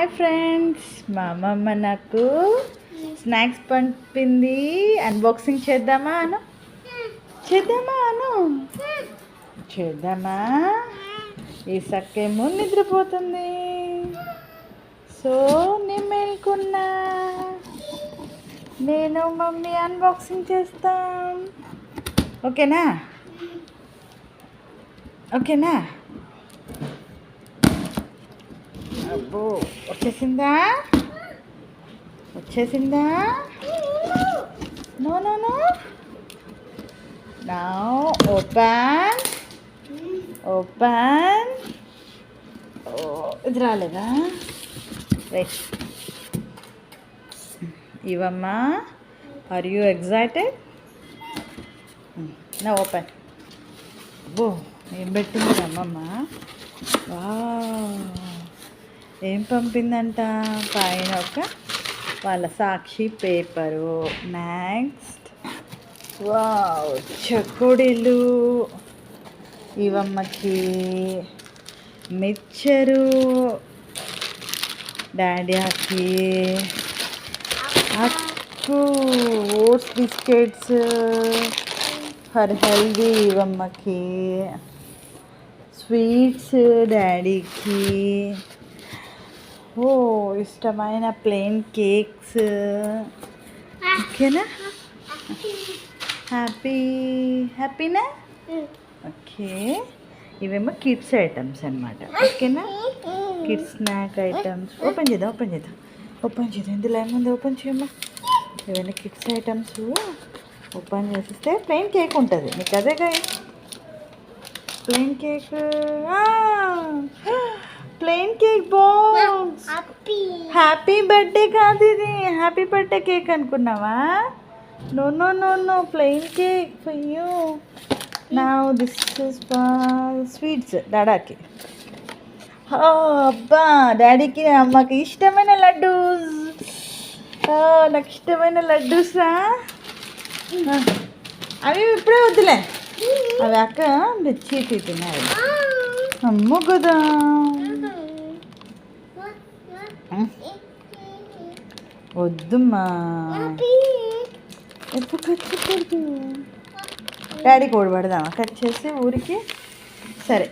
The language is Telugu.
హాయ్ ఫ్రెండ్స్, మా అమ్మమ్మ నాకు స్నాక్స్ పంపింది. అన్బాక్సింగ్ చేద్దామా అను చేద్దామా. ఈ సక్కేమో నిద్రపోతుంది. సో నేను మేల్కొన్నా. నేను మమ్మీ అన్బాక్సింగ్ చేస్తాం. ఓకేనా? అబ్బో, వచ్చేసిందా? No now open. ఇది రాలేదా? రైట్, ఇవమ్మా. Are you excited? నా ఓపెన్. అబ్బో, ఏం పెట్టింది అమ్మమ్మ? ఏం పంపిందంట? పైన ఒక వాళ్ళ సాక్షి పేపరు. నెక్స్ట్ వావ్, చెకోడీలు. ఇవమ్మకి మిక్చరు. డాడీకి అక్కు ఓట్స్ బిస్కెట్స్ ఫర్ హెల్దీ. ఇవమ్మకి స్వీట్స్. డాడీకి ఇష్టమైన ప్లెయిన్ కేక్స్. ఓకేనా? హ్యాపీనా? ఓకే. ఇవేమో కిడ్స్ ఐటమ్స్ అన్నమాట. ఓకేనా? Kids snack items. ఓపెన్ చేద్దాం. ఇందులో ఏముంది? ఓపెన్ చేయమ్మా. ఏమైనా కిడ్స్ ఐటమ్స్ ఓపెన్ చేసిస్తే ప్లెయిన్ కేక్ ఉంటుంది. మీకు అదే కదా, plain cake. Plain cake box. Happy birthday కాదు ఇది. హ్యాపీ బర్త్డే కేక్ అనుకున్నావా? No, plain cake for you. Now this is for sweets. డాడాకి. అబ్బా, డాడీకి అమ్మకి ఇష్టమైన లడ్డూస్. నాకు ఇష్టమైన లడ్డూస్ రా. అవి ఇప్పుడే వద్దులే, అవి అక్క తెచ్చి తిన్నాయి. అమ్మో కదా. వద్దుమ్మా, ఎప్పుడు కట్ చేయకూడదు. డాడీకి ఓడి పడదామా కట్ చేసి ఊరికి? సరే.